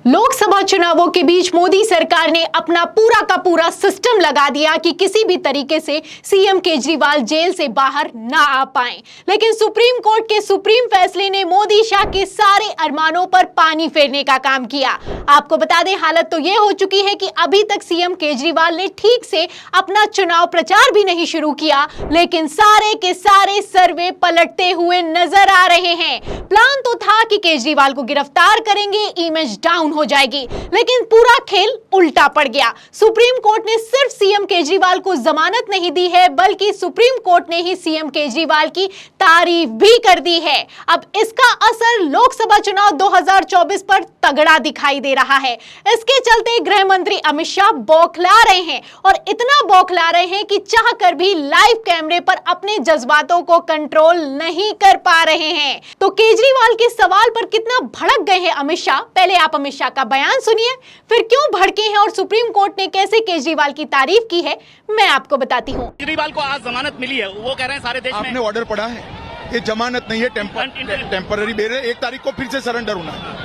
लोकसभा चुनावों के बीच मोदी सरकार ने अपना पूरा का पूरा सिस्टम लगा दिया कि किसी भी तरीके से सीएम केजरीवाल जेल से बाहर ना आ पाएं। लेकिन सुप्रीम कोर्ट के सुप्रीम फैसले ने मोदी शाह के सारे अरमानों पर पानी फेरने का काम किया। आपको बता दें, हालत तो यह हो चुकी है कि अभी तक सीएम केजरीवाल ने ठीक से अपना चुनाव प्रचार भी नहीं शुरू किया, लेकिन सारे के सारे सर्वे पलटते हुए नजर आ रहे हैं। प्लान तो था कि केजरीवाल को गिरफ्तार करेंगे, इमेज डाउन हो जाएगी, लेकिन पूरा खेल उल्टा पड़ गया। सुप्रीम कोर्ट ने सिर्फ सीएम केजरीवाल को जमानत नहीं दी है, बल्कि सुप्रीम कोर्ट ने ही सीएम केजरीवाल की तारीफ भी कर दी है। अब इसका असर लोकसभा चुनाव 2024 पर तगड़ा दिखाई दे रहा है। इसके चलते गृह मंत्री अमित शाह बौखला रहे हैं, और इतना बौखला रहे हैं कि चाहकर भी लाइव कैमरे पर अपने जज्बातों को कंट्रोल नहीं कर पा रहे हैं। तो केजरीवाल के सवाल पर कितना भड़क गए हैं अमित शाह, पहले आप अमित शाह का बयान सुनिए, फिर क्यों भड़के हैं और सुप्रीम कोर्ट ने कैसे केजरीवाल की तारीफ की है, मैं आपको बताती हूँ। केजरीवाल को आज जमानत मिली है, वो कह रहे हैं सारे देश में। आपने ऑर्डर पढ़ा है? ये जमानत नहीं है, टेम्पररी बेल है। 1 तारीख को फिर से सरेंडर होना है।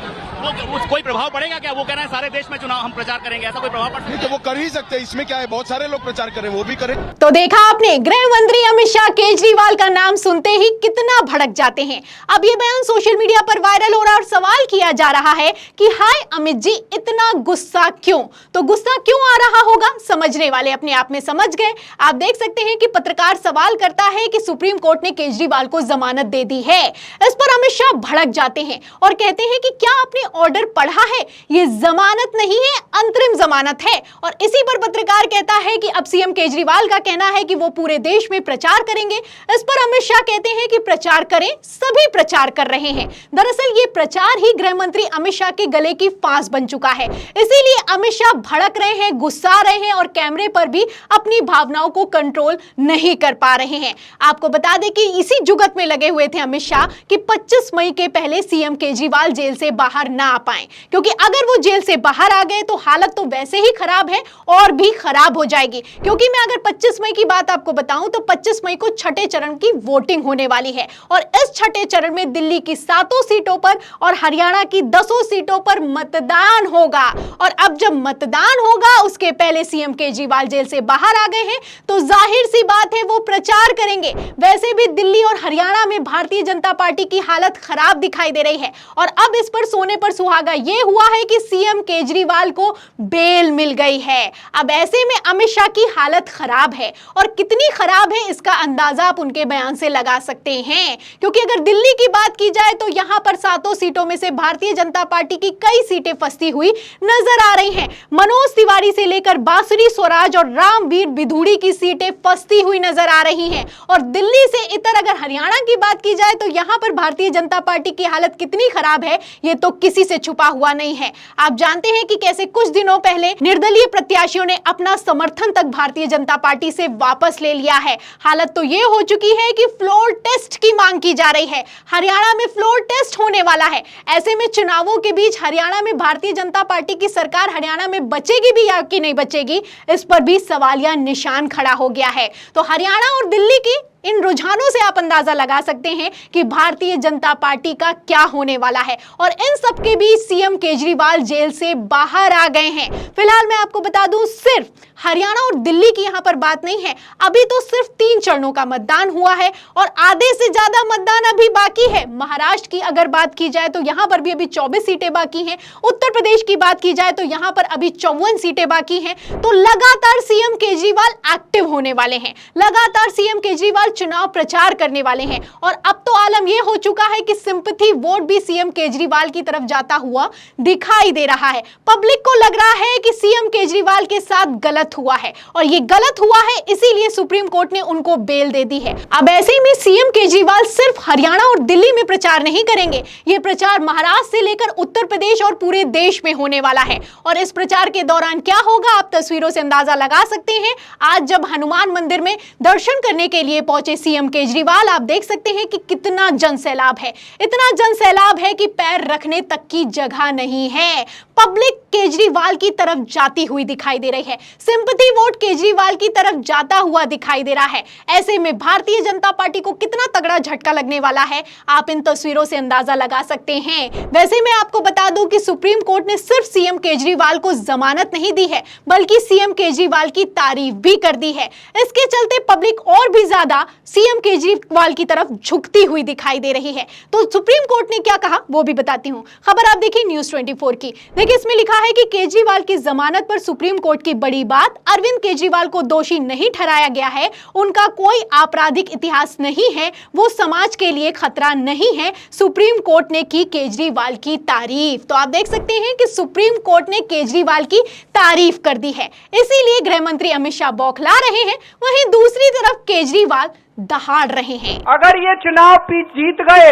कोई प्रभाव पड़ेगा क्या? वो कह रहे हैं सारे देश में चुनाव हम प्रचार करेंगे, ऐसा कोई प्रभाव पड़ेगा? नहीं तो वो कर ही सकते हैं, इसमें क्या है, बहुत सारे लोग प्रचार करें, वो भी करें। तो देखा आपने, गृह मंत्री अमित शाह केजरीवाल का नाम सुनते ही कितना भड़क जाते हैं। अब ये बयान सोशल मीडिया पर वायरल हो रहा है और सवाल किया जा रहा है कि हाय अमित जी, इतना गुस्सा क्यों? तो गुस्सा क्यों आ रहा होगा, समझने वाले अपने आप में समझ गए। आप देख सकते हैं कि पत्रकार सवाल करता है कि सुप्रीम कोर्ट ने केजरीवाल को जमानत दे दी है। इस पर अमित शाह भड़क जाते हैं और कहते हैं कि क्या आपने ऑर्डर पढ़ा है? ये जमानत नहीं है, अंतरिम जमानत है। और इसी पर पत्रकार कहता है कि अब सीएम केजरीवाल का कहना है कि वो पूरे देश में प्रचार करेंगे। इस पर अमित शाह कहते हैं कि प्रचार करें, सभी प्रचार कर रहे हैं। दरअसल ये प्रचार ही गृह मंत्री अमित शाह के गले की फांस बन चुका है। इसीलिए अमित शाह भड़क रहे हैं, गुस्सा रहे हैं और कैमरे पर भी अपनी भावनाओं को कंट्रोल नहीं कर पा रहे हैं। आपको बता दें कि इसी जुगत में लगे हुए थे अमित शाह कि 25 मई के पहले सीएम केजरीवाल जेल से बाहर ना आ पाए, क्योंकि अगर वो जेल से बाहर आ गए तो हालत तो वैसे ही खराब है और भी खराब हो जाएगी। क्योंकि मैं अगर 25 मई की बात आपको बताऊं तो 25 मई को छठे चरण की वोटिंग होने वाली है, और इस छठे चरण में दिल्ली की 7 सीटों पर और हरियाणा की 10 सीटों पर मतदान होगा। और अब जब मतदान होगा, उसके पहले सीएम केजरीवाल जेल से बाहर आ गए हैं, तो जाहिर सी बात है वो प्रचार करेंगे। वैसे भी दिल्ली और हरियाणा में भारतीय जनता पार्टी की हालत खराब दिखाई दे रही है, और अब इस पर सोने पर सुहागा ये हुआ है कि सीएम केजरीवाल को बेल मिल गई है। अब ऐसे में अमित शाह की हालत खराब है, और कितनी खराब है इसका अंदाजा आप उनके बयान से लगा सकते हैं। क्योंकि अगर दिल्ली की बात की जाए तो यहां पर 7 सीटों में से भारतीय जनता पार्टी की कई सीटें फंसी हुई नजर आ रही हैं। मनोज तिवारी से लेकर बांसुरी स्वराज और रामवीर बिधूड़ी की सीटें फंसी हुई नजर आ रही हैं। और दिल्ली से इतर अगर हरियाणा की बात की जाए तो यहां पर भारतीय जनता पार्टी की हालत कितनी खराब है, ये तो किसी से छुपा हुआ नहीं है। आप जानते हैं कि कैसे कुछ दिनों पहले निर्दलीय प्रत्याशियों ने अपना समर्थन तक भारतीय जनता पार्टी से वापस ले लिया है। हालत तो यह हो चुकी है कि फ्लोर टेस्ट की मांग की जा रही है। हरियाणा में फ्लोर टेस्ट होने वाला है। ऐसे में चुनावों के बीच हरियाणा में भारतीय जनता पार्टी की सरकार हरियाणा में बचेगी भी या कि नहीं बचेगी, इस पर भी सवालिया निशान खड़ा हो गया है। तो हरियाणा और दिल्ली की इन रुझानों से आप अंदाजा लगा सकते हैं कि भारतीय जनता पार्टी का क्या होने वाला है। और इन सब के बीच सीएम केजरीवाल जेल से बाहर आ गए हैं। फिलहाल मैं आपको बता दूं, सिर्फ हरियाणा और दिल्ली की यहां पर बात नहीं है। अभी तो सिर्फ 3 चरणों का मतदान हुआ है और आधे से ज्यादा मतदान अभी बाकी है। महाराष्ट्र की अगर बात की जाए तो यहां पर भी अभी 24 सीटें बाकी हैं। उत्तर प्रदेश की बात की जाए तो यहां पर अभी 54 सीटें बाकी हैं। तो लगातार सीएम केजरीवाल एक्टिव होने वाले हैं, लगातार सीएम केजरीवाल चुनाव प्रचार करने वाले हैं। और अब तो आलम यह हो चुका है कि सिंपैथी वोट भी सीएम केजरीवाल की तरफ जाता हुआ दिखाई दे रहा है। पब्लिक को लग रहा है कि सीएम केजरीवाल के साथ गलत हुआ है, और ये गलत हुआ है इसीलिए सुप्रीम कोर्ट ने उनको बेल दे दी है। अब ऐसे में सीएम केजरीवाल सिर्फ हरियाणा और दिल्ली में प्रचार नहीं करेंगे, ये प्रचार महाराष्ट्र से लेकर उत्तर प्रदेश और पूरे देश में होने वाला है। और इस प्रचार के दौरान क्या होगा, आप तस्वीरों से अंदाजा लगा सकते हैं। आज जब हनुमान मंदिर में दर्शन करने के लिए पहुंचे पहुंचे सीएम केजरीवाल। आप देख सकते हैं कि कितना जनसैलाब है, इतना जनसैलाब है कि पैर रखने तक की जगह नहीं है। पब्लिक केजरीवाल की तरफ जाती हुई दिखाई दे रही है, सिंपैथी वोट केजरीवाल की तरफ जाता हुआ दिखाई दे रहा है। ऐसे में भारतीय जनता पार्टी को कितना तगड़ा झटका लगने वाला है, आप इन तस्वीरों से अंदाजा लगा सकते हैं। वैसे मैं आपको बता दूं कि सुप्रीम कोर्ट ने सिर्फ सीएम केजरीवाल को जमानत नहीं दी है, बल्कि सीएम केजरीवाल की तारीफ भी कर दी है। इसके चलते पब्लिक और भी ज्यादा सीएम केजरीवाल की तरफ झुकती हुई दिखाई दे रही है। तो सुप्रीम कोर्ट ने क्या कहा वो भी बताती हूं। खबर आप देखिए न्यूज़ 24 की। देखिए इसमें लिखा है कि केजरीवाल की जमानत पर सुप्रीम कोर्ट की बड़ी बात, अरविंद केजरीवाल को दोषी नहीं ठहराया गया है, उनका कोई आपराधिक इतिहास नहीं है, वो समाज के लिए खतरा नहीं है। सुप्रीम कोर्ट ने की केजरीवाल की तारीफ। तो आप देख सकते हैं कि सुप्रीम कोर्ट ने केजरीवाल की तारीफ कर दी है, इसीलिए गृह मंत्री अमित शाह बौखला रहे हैं, वहीं दूसरी तरफ केजरीवाल दहाड़ रहे हैं। अगर ये चुनाव जीत गए,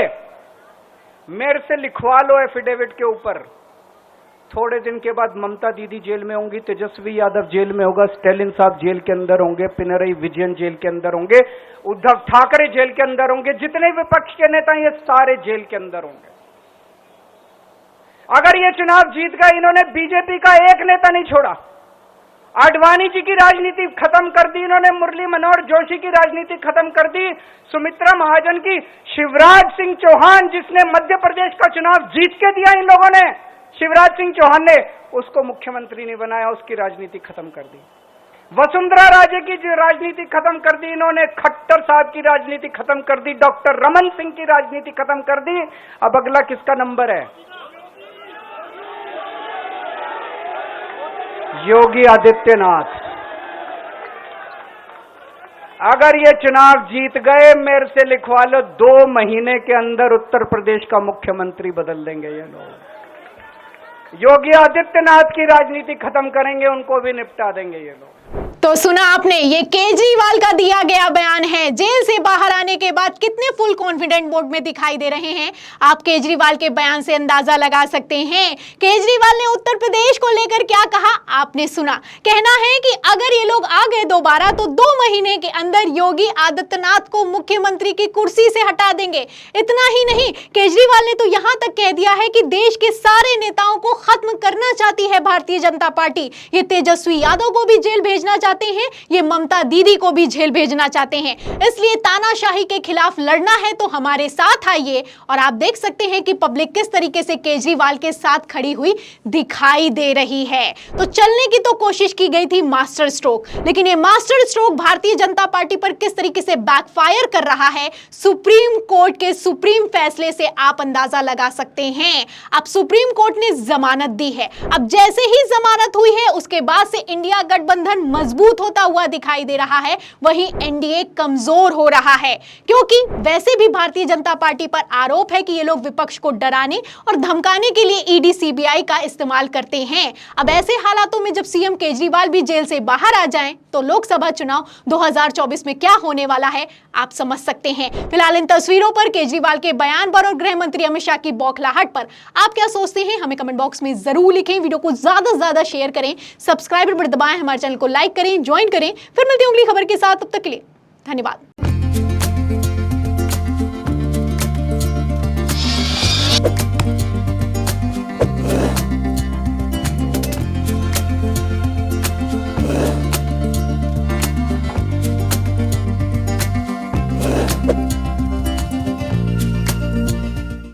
मेरे से लिखवा लो एफिडेविट के ऊपर, थोड़े दिन के बाद ममता दीदी जेल में होंगी, तेजस्वी यादव जेल में होगा, स्टालिन साहब जेल के अंदर होंगे, पिनरई विजयन जेल के अंदर होंगे, उद्धव ठाकरे जेल के अंदर होंगे, जितने विपक्ष के नेता ये सारे जेल के अंदर होंगे। अगर ये चुनाव जीत गए, इन्होंने बीजेपी का एक नेता नहीं छोड़ा, आडवाणी जी की राजनीति खत्म कर दी इन्होंने, मुरली मनोहर जोशी की राजनीति खत्म कर दी, सुमित्रा महाजन की, शिवराज सिंह चौहान जिसने मध्य प्रदेश का चुनाव जीत के दिया इन लोगों ने, शिवराज सिंह चौहान ने उसको मुख्यमंत्री नहीं बनाया, उसकी राजनीति खत्म कर दी। वसुंधरा राजे की जो राजनीति खत्म कर दी इन्होंने, खट्टर साहब की राजनीति खत्म कर दी, डॉक्टर रमन सिंह की राजनीति खत्म कर दी। अब अगला किसका नंबर है? योगी आदित्यनाथ। अगर ये चुनाव जीत गए, मेरे से लिखवा लो, 2 महीने के अंदर उत्तर प्रदेश का मुख्यमंत्री बदल देंगे ये लोग। योगी आदित्यनाथ की राजनीति खत्म करेंगे, उनको भी निपटा देंगे ये लोग। तो सुना आपने, ये केजरीवाल का दिया गया बयान है। जेल से बाहर आने के बाद कितने फुल कॉन्फिडेंट मोड में दिखाई दे रहे हैं, आप केजरीवाल के बयान से अंदाजा लगा सकते हैं। केजरीवाल ने उत्तर प्रदेश को लेकर क्या कहा आपने सुना, कहना है कि अगर ये लोग आ गए दोबारा तो 2 महीने के अंदर योगी आदित्यनाथ को मुख्यमंत्री की कुर्सी से हटा देंगे। इतना ही नहीं, केजरीवाल ने तो यहां तक कह दिया है कि देश के सारे नेताओं को खत्म करना चाहती है भारतीय जनता पार्टी। ये तेजस्वी यादव को भी जेल भेजना चाहते हैं, ये ममता दीदी को भी जेल भेजना चाहते हैं। इसलिए तानाशाही के खिलाफ लड़ना है तो हमारे साथ आइए। और आप देख सकते हैं कि पब्लिक किस तरीके से केजरीवाल के साथ खड़ी हुई दिखाई दे रही है। तो चलने की तो कोशिश की गई थी मास्टर स्ट्रोक, लेकिन ये master stroke Bharatiya Janata party पर किस तरीके से बैकफायर कर रहा है, सुप्रीम कोर्ट के सुप्रीम फैसले से आप अंदाजा लगा सकते हैं। अब सुप्रीम कोर्ट ने जमानत दी है, अब जैसे ही जमानत हुई है उसके बाद से इंडिया गठबंधन मजबूत होता हुआ दिखाई दे रहा है, वहीं एनडीए कमजोर हो रहा है, क्योंकि वैसे भी भारतीय जनता पार्टी पर आरोप है कि ये लोग विपक्ष को डराने और धमकाने के लिए ईडी सीबीआई का इस्तेमाल करते हैं। अब ऐसे हालातों में जब सीएम केजरीवाल भी जेल से बाहर आ जाएं, तो लोकसभा चुनाव 2024 में क्या होने वाला है आप समझ सकते हैं। फिलहाल इन तस्वीरों पर, केजरीवाल के बयान पर और गृह मंत्री अमित शाह की बौखलाहट पर आप क्या सोचते हैं, हमें कमेंट बॉक्स में जरूर लिखें। वीडियो को ज्यादा से ज्यादा शेयर करें, सब्सक्राइब बटन दबाएं, हमारे चैनल को लाइक करें, ज्वाइन करें। फिर मिलती हूं अगली खबर के साथ, तब तक के लिए धन्यवाद।